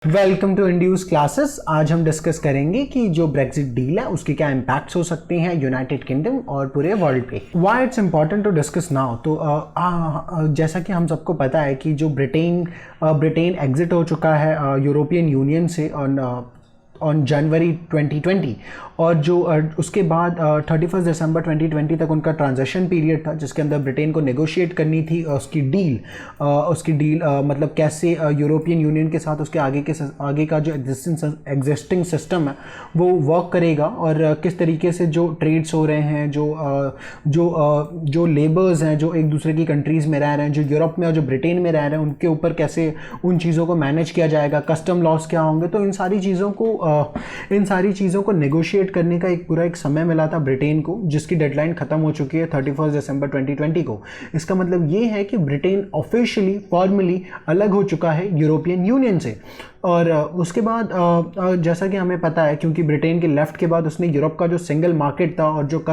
Welcome to induce classes. आज हम discuss करेंगे कि जो ब्रेक्सिट डील है उसके क्या इम्पैक्ट्स हो सकते हैं यूनाइटेड किंगडम और पूरे वर्ल्ड पे। Why it's important to discuss now. तो जैसा कि हम सबको पता है कि जो ब्रिटेन एग्जिट हो चुका है यूरोपियन यूनियन से ऑन जनवरी 2020 और जो उसके बाद 31 दिसंबर 2020 तक उनका ट्रांजिशन पीरियड था जिसके अंदर ब्रिटेन को नेगोशिएट करनी थी उसकी डील मतलब कैसे यूरोपियन यूनियन के साथ उसके आगे का जो एग्जिस्टिंग सिस्टम है वो वर्क करेगा और किस तरीके से जो ट्रेड्स हो रहे हैं जो लेबर्स हैं जो एक दूसरे की कंट्रीज़ में रह रहे हैं, जो यूरोप में और जो ब्रिटेन में रह रहे हैं, उनके ऊपर कैसे उन चीज़ों को मैनेज किया जाएगा, कस्टम लॉस क्या होंगे। तो इन सारी चीज़ों को नेगोशिएट करने का एक समय मिला था ब्रिटेन को, जिसकी डेडलाइन खत्म हो चुकी है 31 दिसंबर 2020 को। इसका मतलब ये है कि ब्रिटेन ऑफिशियली फॉर्मली अलग हो चुका है यूरोपियन यूनियन से। और उसके बाद जैसा कि हमें पता है, क्योंकि ब्रिटेन के लेफ्ट के बाद उसने यूरोप का जो सिंगल मार्केट था और जो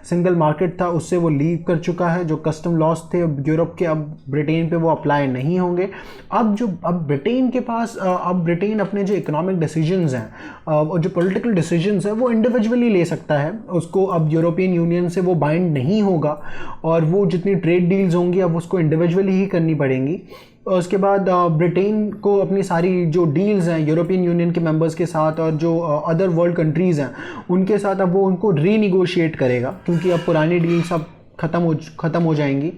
सिंगल मार्केट था उससे वो लीव कर चुका है। जो कस्टम लॉस थे यूरोप के अब ब्रिटेन पे वो अप्लाई नहीं होंगे। अब ब्रिटेन के पास अब ब्रिटेन अपने जो इकोनॉमिक डिसीजंस हैं और जो पॉलिटिकल डिसीजंस हैं वो इंडिविजुअली ले सकता है। उसको अब यूरोपियन यूनियन से वो बाइंड नहीं होगा और वो जितनी ट्रेड डील्स होंगी अब उसको इंडिविजुअली ही करनी पड़ेंगी। उसके बाद ब्रिटेन को अपनी सारी जो डील्स हैं यूरोपियन यूनियन के मेंबर्स के साथ और जो अदर वर्ल्ड कंट्रीज़ हैं उनके साथ अब वो उनको रीनिगोशिएट करेगा, क्योंकि अब पुरानी डील्स अब ख़त्म हो जाएंगी।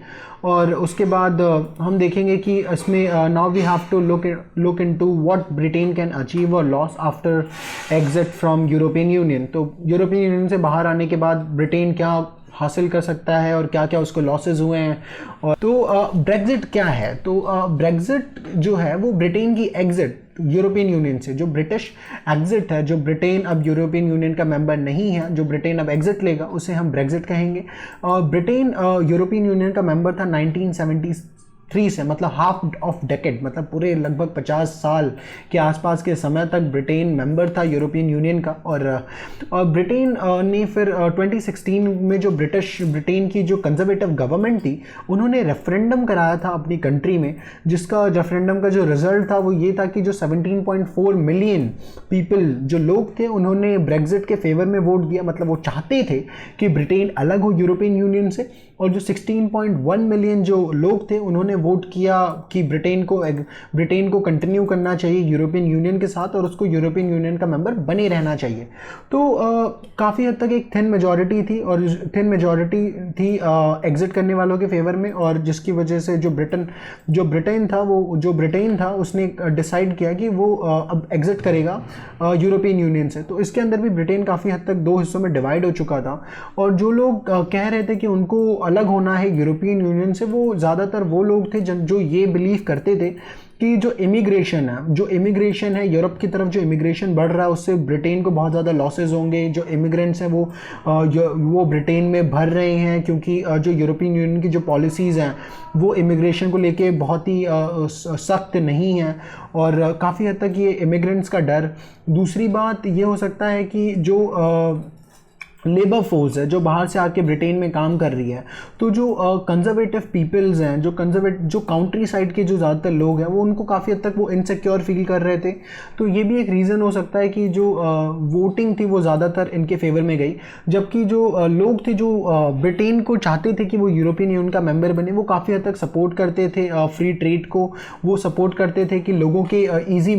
और उसके बाद हम देखेंगे कि इसमें now we have to look into what Britain can achieve और loss after exit from European Union. तो यूरोपियन यूनियन से बाहर आने के बाद ब्रिटेन क्या हासिल कर सकता है और क्या क्या उसको लॉसेस हुए हैं। और तो ब्रेक्जिट क्या है? तो ब्रेक्जिट जो है वो ब्रिटेन की एग्जिट यूरोपियन यूनियन से, जो ब्रिटिश एग्जिट है, जो ब्रिटेन अब यूरोपियन यूनियन का मेंबर नहीं है, जो ब्रिटेन अब एग्जिट लेगा उसे हम ब्रेक्जिट कहेंगे। ब्रिटेन यूरोपियन यूनियन का मेंबर था 1973 से, मतलब हाफ ऑफ डेकेड, मतलब पूरे लगभग 50 साल के आसपास के समय तक ब्रिटेन मेंबर था यूरोपियन यूनियन का। और ब्रिटेन ने फिर 2016 में जो ब्रिटेन की जो कंजर्वेटिव गवर्नमेंट थी उन्होंने रेफरेंडम कराया था अपनी कंट्री में, जिसका रेफरेंडम का जो रिजल्ट था वो ये था कि जो 17.4 मिलियन पीपल जो लोग थे उन्होंने ब्रेक्जिट के फेवर में वोट दिया। मतलब वो चाहते थे कि ब्रिटेन अलग हो यूरोपियन यूनियन से। और जो 16.1 मिलियन जो लोग थे उन्होंने वोट किया कि ब्रिटेन को कंटिन्यू करना चाहिए यूरोपियन यूनियन के साथ और उसको यूरोपियन यूनियन का मेंबर बने रहना चाहिए। तो काफ़ी हद तक एक थिन मेजॉरिटी थी और थिन मेजॉरिटी थी एग्जिट करने वालों के फेवर में, और जिसकी वजह से जो ब्रिटेन था उसने डिसाइड किया कि वो अब एग्जिट करेगा यूरोपियन यूनियन से। तो इसके अंदर भी ब्रिटेन काफ़ी हद तक दो हिस्सों में डिवाइड हो चुका था। और जो लोग कह रहे थे कि उनको अलग होना है यूरोपियन यूनियन से, वो ज़्यादातर वो लोग थे जो ये बिलीव करते थे कि जो इमिग्रेशन है यूरोप की तरफ, जो इमिग्रेशन बढ़ रहा है उससे ब्रिटेन को बहुत ज़्यादा लॉसेज होंगे। जो इमिग्रेंट्स हैं वो ब्रिटेन में भर रहे हैं, क्योंकि जो यूरोपियन यूनियन की जो पॉलिसीज़ हैं वो इमिग्रेशन को लेके बहुत ही सख्त नहीं हैं और काफ़ी हद तक ये इमिग्रेंट्स का डर। दूसरी बात ये हो सकता है कि जो लेबर फोर्स है जो बाहर से आके ब्रिटेन में काम कर रही है, तो जो कंजर्वेटिव पीपल्स हैं, जो काउंट्री साइड के जो ज़्यादातर लोग हैं वो उनको काफ़ी हद तक वो इनसिक्योर फील कर रहे थे। तो ये भी एक रीज़न हो सकता है कि जो वोटिंग थी वो ज़्यादातर इनके फेवर में गई। जबकि जो लोग थे जो ब्रिटेन को चाहते थे कि वो यूरोपियन यूनियन का मेंबर बने, वो काफ़ी हद तक सपोर्ट करते थे फ्री ट्रेड को। वो सपोर्ट करते थे कि लोगों के ईजी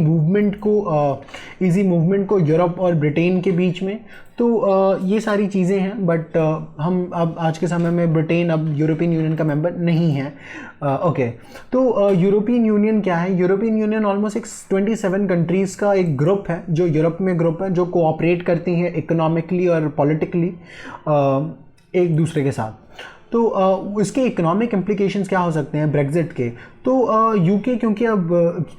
मूवमेंट को यूरोप और ब्रिटेन के बीच में। तो ये सारी चीज़ें हैं, बट हम अब आज के समय में ब्रिटेन अब यूरोपियन यूनियन का मेंबर नहीं है। ओके, तो यूरोपियन यूनियन क्या है? यूरोपियन यूनियन ऑलमोस्ट 27 कंट्रीज़ का एक ग्रुप है, जो यूरोप में ग्रुप है, जो कोऑपरेट करती हैं इकोनॉमिकली और पॉलिटिकली एक दूसरे के साथ। तो इसके इकोनॉमिक इम्प्लीकेशंस क्या हो सकते हैं ब्रेक्जिट के? तो यूके, क्योंकि अब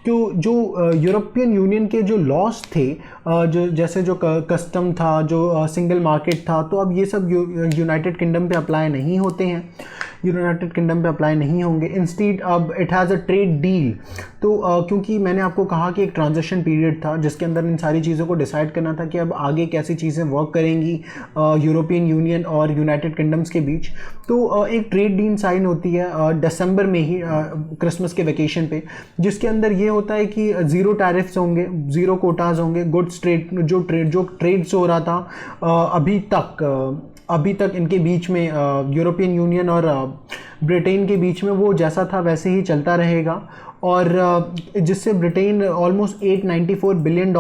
जो यूरोपियन यूनियन के जो लॉस थे, जैसे जो कस्टम था, जो सिंगल मार्केट था, तो अब ये सब यूनाइटेड किंगडम पे अप्लाई नहीं होते हैं, यूनाइटेड किंगडम पे अप्लाई नहीं होंगे। इंस्टीड अब it has a trade deal. तो क्योंकि मैंने आपको कहा कि एक ट्रांजिशन पीरियड था जिसके अंदर इन सारी चीज़ों को डिसाइड करना था कि अब आगे कैसी चीज़ें वर्क करेंगी यूरोपियन यूनियन और यूनाइटेड किंगडम्स के बीच। तो एक ट्रेड डील साइन होती है दिसंबर में ही, क्रिसमस के वेकेशन पे, जिसके अंदर ये होता है कि ज़ीरो टैरिफ्स होंगे, ज़ीरो कोटाज होंगे, गुड्स ट्रेड जो ट्रेड्स हो रहा था अभी तक इनके बीच में यूरोपियन यूनियन और ब्रिटेन के बीच में वो जैसा था वैसे ही चलता रहेगा। और जिससे ब्रिटेन ऑलमोस्ट $894 बिलियन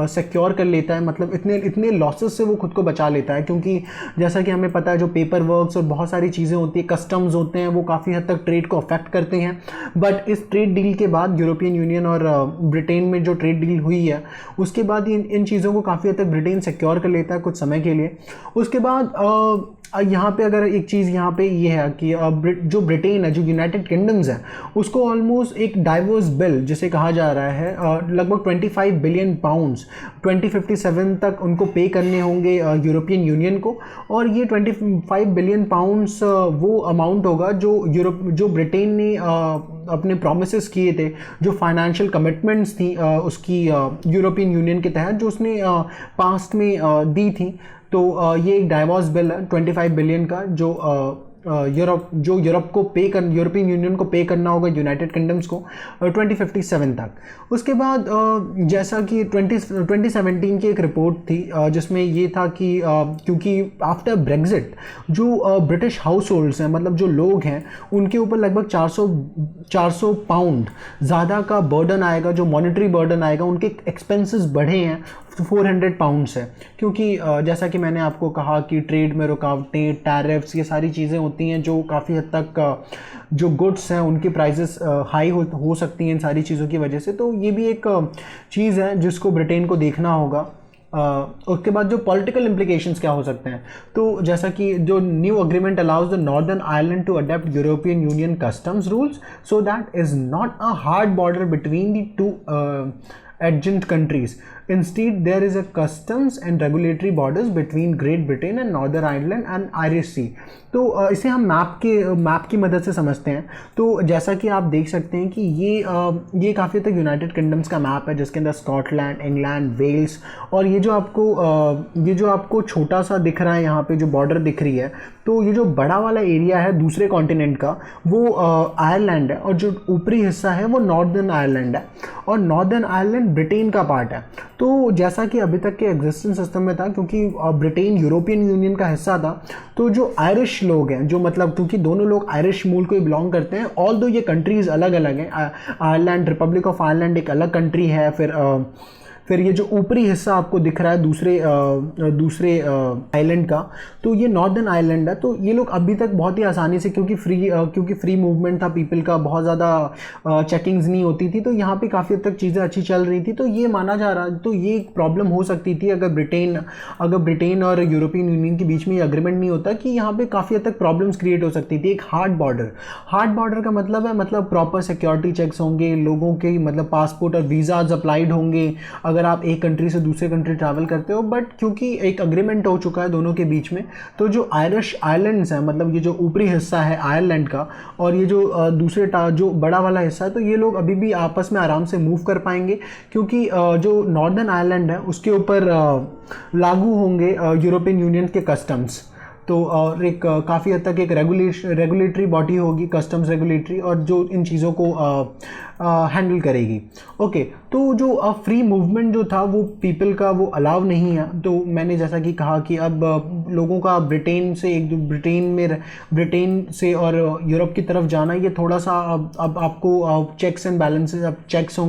सिक्योर कर लेता है, मतलब इतने लॉसेस से वो खुद को बचा लेता है, क्योंकि जैसा कि हमें पता है जो पेपर वर्क्स और बहुत सारी चीज़ें होती है, कस्टम्स होते हैं, वो काफ़ी हद तक ट्रेड को अफेक्ट करते हैं। बट इस ट्रेड डील के बाद यूरोपियन यूनियन और ब्रिटेन में जो ट्रेड डील हुई है उसके बाद इन चीज़ों को काफ़ी हद तक ब्रिटेन सिक्योर कर लेता है कुछ समय के लिए। उसके बाद यहाँ पे अगर एक चीज़ यहाँ पे ये है कि जो ब्रिटेन है, जो यूनाइटेड किंगडम्स है, उसको ऑलमोस्ट एक डाइवर्स बिल जिसे कहा जा रहा है लगभग 25 बिलियन पाउंड्स 2057 तक उनको पे करने होंगे यूरोपियन यूनियन को। और ये 25 बिलियन पाउंड्स वो अमाउंट होगा जो ब्रिटेन ने अपने प्रोमिसेस किए थे, जो फाइनेंशियल कमिटमेंट्स थी उसकी यूरोपियन यूनियन के तहत जो उसने पास्ट में दी थी। तो ये एक डाइवोर्स बिल है 25 बिलियन का जो यूरोपियन यूनियन को पे करना होगा यूनाइटेड किंगडम्स को 2057 तक। उसके बाद जैसा कि 2017 की एक रिपोर्ट थी जिसमें ये था कि क्योंकि आफ्टर ब्रेग्जिट जो ब्रिटिश हाउस होल्ड्स हैं, मतलब जो लोग हैं, उनके ऊपर लगभग 400 पाउंड ज़्यादा का बर्डन आएगा, जो मॉनेटरी बर्डन आएगा, उनके एक्सपेंसेस बढ़े हैं 400 पाउंड से, क्योंकि जैसा कि मैंने आपको कहा कि ट्रेड में रुकावटें, टैरिफ्स, ये सारी चीज़ें होती हैं जो काफ़ी हद तक जो गुड्स हैं उनकी प्राइसेस हाई हो सकती हैं इन सारी चीज़ों की वजह से। तो ये भी एक चीज़ है जिसको ब्रिटेन को देखना होगा। उसके बाद जो पॉलिटिकल इम्प्लीकेशंस क्या हो सकते हैं, तो जैसा कि जो new agreement allows the northern Ireland to adopt European union customs rules so that is not a hard border between the two adjacent countries. Instead, there is a customs and regulatory borders between Great Britain and Northern Ireland and Irish Sea. तो इसे हम map की मदद से समझते हैं। तो जैसा कि आप देख सकते हैं कि ये काफ़ी तक यूनाइटेड किंगडम्स का मैप है, जिसके अंदर स्कॉटलैंड, इंग्लैंड, वेल्स और ये जो आपको छोटा सा दिख रहा है यहाँ पे जो बॉर्डर दिख रही है, तो ये जो बड़ा वाला एरिया है दूसरे कॉन्टिनेंट का वो आयरलैंड है, और जो ऊपरी हिस्सा है वो नॉर्दर्न आयरलैंड है, और नॉर्दर्न आयरलैंड ब्रिटेन का पार्ट है। तो जैसा कि अभी तक के एग्जिस्टेंस सिस्टम में था, क्योंकि ब्रिटेन यूरोपियन यूनियन का हिस्सा था, तो जो आयरिश लोग हैं, जो मतलब क्योंकि दोनों लोग आयरिश मूल को ही बिलोंग करते हैं, ऑल दो ये कंट्रीज अलग अलग हैं, आयरलैंड, रिपब्लिक ऑफ आयरलैंड एक अलग कंट्री है, फिर ये जो ऊपरी हिस्सा आपको दिख रहा है दूसरे आइलैंड का, तो ये नॉर्दर्न आइलैंड है। तो ये लोग अभी तक बहुत ही आसानी से, क्योंकि फ्री मूवमेंट था पीपल का, बहुत ज़्यादा चेकिंग्स नहीं होती थी, तो यहाँ पे काफ़ी हद तक चीज़ें अच्छी चल रही थी। तो ये माना जा रहा, तो ये एक प्रॉब्लम हो सकती थी अगर ब्रिटेन और यूरोपियन यूनियन के बीच में ये अग्रीमेंट नहीं होता, कि यहाँ पे काफ़ी हद तक प्रॉब्लम्स क्रिएट हो सकती थी। एक हार्ड बॉर्डर का मतलब है, मतलब प्रॉपर सिक्योरिटी चेक्स होंगे, लोगों के मतलब पासपोर्ट और वीज़ाज अप्लाइड होंगे अगर आप एक कंट्री से दूसरे कंट्री ट्रैवल करते हो। बट क्योंकि एक अग्रीमेंट हो चुका है दोनों के बीच में, तो जो आयरिश आइलैंड्स हैं, मतलब ये जो ऊपरी हिस्सा है आयरलैंड का और ये जो जो बड़ा वाला हिस्सा है, तो ये लोग अभी भी आपस में आराम से मूव कर पाएंगे, क्योंकि जो नॉर्दर्न आयरलैंड है उसके ऊपर लागू होंगे यूरोपियन यूनियन के कस्टम्स। तो और एक काफ़ी हद तक एक रेगुलेटरी बॉडी होगी, कस्टम्स रेगुलेटरी, और जो इन चीज़ों को हैंडल करेगी। ओके, तो जो फ्री मूवमेंट जो था वो पीपल का वो अलाउ नहीं है। तो मैंने जैसा कि कहा कि अब लोगों का ब्रिटेन से और यूरोप की तरफ जाना, ये थोड़ा सा अब आपको चेक्स एंड बैलेंसेस, अब चेक्स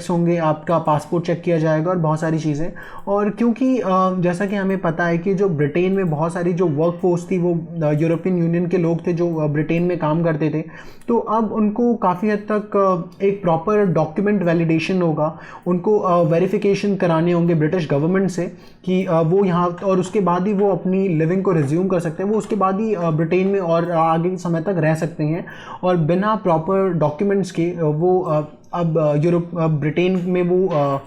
होंगे, आपका पासपोर्ट चेक किया जाएगा और बहुत सारी चीज़ें। और क्योंकि जैसा कि हमें पता है कि जो ब्रिटेन में बहुत सारी जो वर्क फोर्स थी वो यूरोपियन यूनियन के लोग थे जो ब्रिटेन में काम करते थे, तो अब उनको काफ़ी हद तक एक प्रॉपर डॉक्यूमेंट वैलिडेशन होगा, उनको वेरिफिकेशन कराने होंगे ब्रिटिश गवर्नमेंट से कि वो यहाँ, और उसके बाद ही वो अपनी लिविंग को रिज्यूम कर सकते हैं, वो उसके बाद ही ब्रिटेन में और आगे समय तक रह सकते हैं। और बिना प्रॉपर डॉक्यूमेंट्स के वो अब ब्रिटेन में वो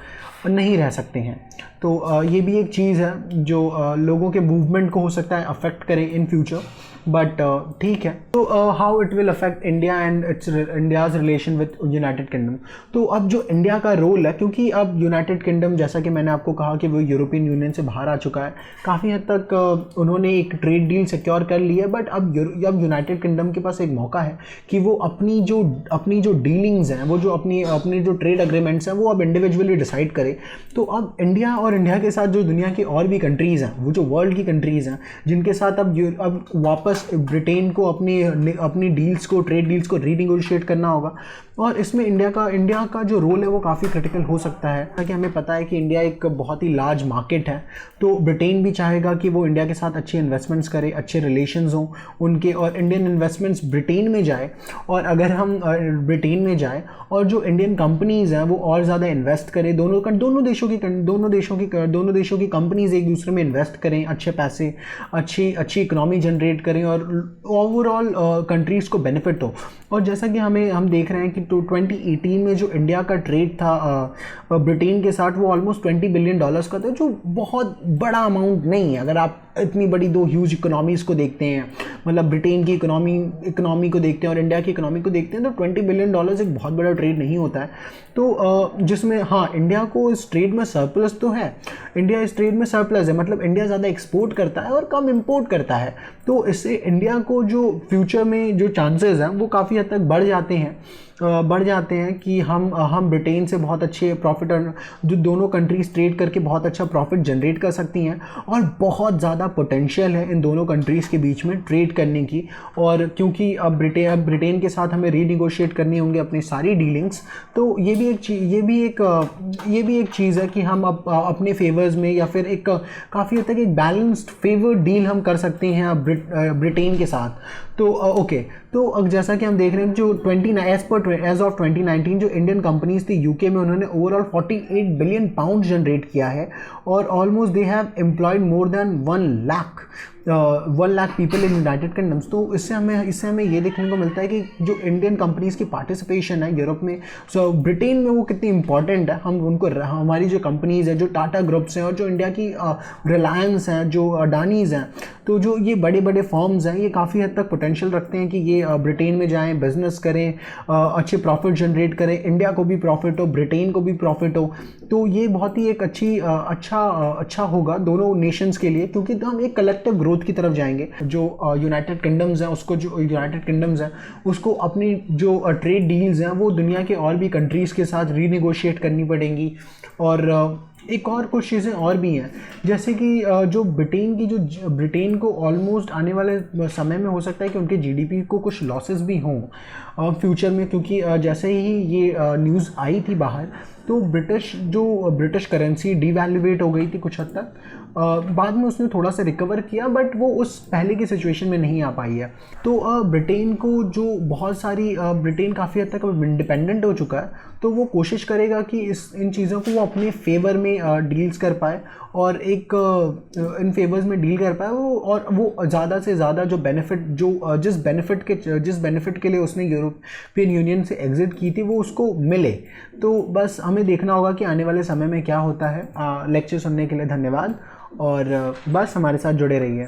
नहीं रह सकते हैं। तो ये भी एक चीज़ है जो लोगों के मूवमेंट को हो सकता है अफेक्ट करे इन फ्यूचर। बट ठीक है। तो how it will affect India and India's relation with United kingdom. तो अब जो इंडिया का रोल है, क्योंकि अब यूनाइटेड किंगडम जैसा कि मैंने आपको कहा कि वो यूरोपियन यूनियन से बाहर आ चुका है, काफ़ी हद तक उन्होंने एक ट्रेड डील सिक्योर कर ली है, बट अब यूनाइटेड किंगडम के पास एक मौका है कि वो अपनी जो डीलिंग्स हैं, वो जो अपनी जो ट्रेड एग्रीमेंट्स हैं, वो अब इंडिविजुअली डिसाइड करे। तो अब इंडिया और इंडिया के साथ जो दुनिया की और भी कंट्रीज़ हैं, वो जो वर्ल्ड की कंट्रीज़ हैं, जिनके साथ अब वापस ब्रिटेन को अपनी डील्स को, ट्रेड डील्स को रीनिगोशिएट करना होगा, और इसमें इंडिया का जो रोल है वो काफ़ी क्रिटिकल हो सकता है। ताकि हमें पता है कि इंडिया एक बहुत ही लार्ज मार्केट है, तो ब्रिटेन भी चाहेगा कि वो इंडिया के साथ अच्छे इन्वेस्टमेंट्स करे, अच्छे रिलेशंस हों उनके, और इंडियन इन्वेस्टमेंट्स ब्रिटेन में जाए। और अगर हम ब्रिटेन में जाए और जो इंडियन कंपनीज़ हैं वो और ज़्यादा इन्वेस्ट करें, दोनों देशों की कंपनीज़ एक दूसरे में इन्वेस्ट करें, अच्छे पैसे, अच्छी इकोनॉमी जनरेट करें, और ओवरऑल कंट्रीज़ को बेनिफिट हो। और जैसा कि हम देख रहे हैं कि 2018 में जो इंडिया का ट्रेड था ब्रिटेन के साथ, वो ऑलमोस्ट $20 बिलियन का था, जो बहुत बड़ा अमाउंट नहीं है अगर आप इतनी बड़ी दो ह्यूज इकोनॉमीज़ को देखते हैं। मतलब ब्रिटेन की इकोनॉमी को देखते हैं और इंडिया की इकोनॉमी को देखते हैं, तो $20 बिलियन एक बहुत बड़ा ट्रेड नहीं होता है। तो जिसमें हाँ, इंडिया को इस ट्रेड में सरप्लस तो है, इंडिया इस ट्रेड में सरप्लस है, मतलब इंडिया ज़्यादा एक्सपोर्ट करता है और कम इंपोर्ट करता है। तो इससे इंडिया को जो फ्यूचर में जो चांसेस हैं वो काफ़ी हद तक बढ़ जाते हैं कि हम ब्रिटेन से बहुत अच्छे प्रॉफिट, जो दोनों कंट्रीज ट्रेड करके बहुत अच्छा प्रॉफिट जनरेट कर सकती हैं, और बहुत ज़्यादा पोटेंशियल है इन दोनों कंट्रीज़ के बीच में ट्रेड करने की। और क्योंकि अब ब्रिटेन के साथ हमें रीनिगोशिएट करनी होंगी अपनी सारी डीलिंग्स, तो ये भी एक चीज़ है कि हम अपने फेवर्स में, या फिर एक काफ़ी हद तक एक बैलेंस्ड फेवर डील हम कर सकते हैं ब्रिटेन के साथ। तो ओके, तो अब जैसा कि हम देख रहे हैं, जो एज ऑफ 2019 जो इंडियन कंपनीज थी यूके में, उन्होंने ओवरऑल 48 बिलियन पाउंड जनरेट किया है, और almost they have employed more than 1 lakh people in United kingdoms. तो इससे हमें ये देखने को मिलता है कि जो इंडियन कंपनीज की पार्टिसिपेशन है यूरोप में, सो ब्रिटेन में, वो कितनी इंपॉर्टेंट है। हमारी जो कंपनीज है, जो टाटा ग्रुप्स हैं, और जो इंडिया की रिलायंस हैं, जो अडानीज़ हैं, तो जो ये बड़े बड़े फर्म्स हैं, ये काफ़ी हद तक पोटेंशियल रखते हैं कि ये ब्रिटेन में जाएं, बिजनेस करें, अच्छे प्रॉफिट जनरेट करें, इंडिया को भी प्रॉफिट हो, ब्रिटेन को भी प्रॉफिट हो। तो ये बहुत ही एक अच्छा होगा दोनों नेशंस के लिए, क्योंकि हम एक कलेक्टिव ग्रोथ की तरफ जाएंगे। जो यूनाइटेड किंगडम्स हैं उसको अपनी जो ट्रेड डील्स हैं वो दुनिया के और भी कंट्रीज़ के साथ रीनिगोशिएट करनी पड़ेंगी। और एक और कुछ चीज़ें और भी हैं, जैसे कि जो ब्रिटेन को ऑलमोस्ट आने वाले समय में हो सकता है कि उनके जीडीपी को कुछ लॉसेस भी हों फ्यूचर में, क्योंकि जैसे ही ये न्यूज़ आई थी बाहर, तो ब्रिटिश करेंसी डिवैल्यूएट हो गई थी कुछ हद तक। बाद में उसने थोड़ा सा रिकवर किया, बट वो उस पहले की सिचुएशन में नहीं आ पाई है। तो ब्रिटेन काफ़ी हद तक इंडिपेंडेंट हो चुका है, तो वो कोशिश करेगा कि इन चीज़ों को वो अपने फेवर में डील्स कर पाए, और इन फेवर्स में डील कर पाए और वो ज़्यादा से ज़्यादा जो बेनिफिट, जिस बेनिफिट के लिए उसने यूरोपियन यूनियन से एग्जिट की थी, वो उसको मिले। तो बस हमें देखना होगा कि आने वाले समय में क्या होता है। लेक्चर सुनने के लिए धन्यवाद, और बस हमारे साथ जुड़े रहिए।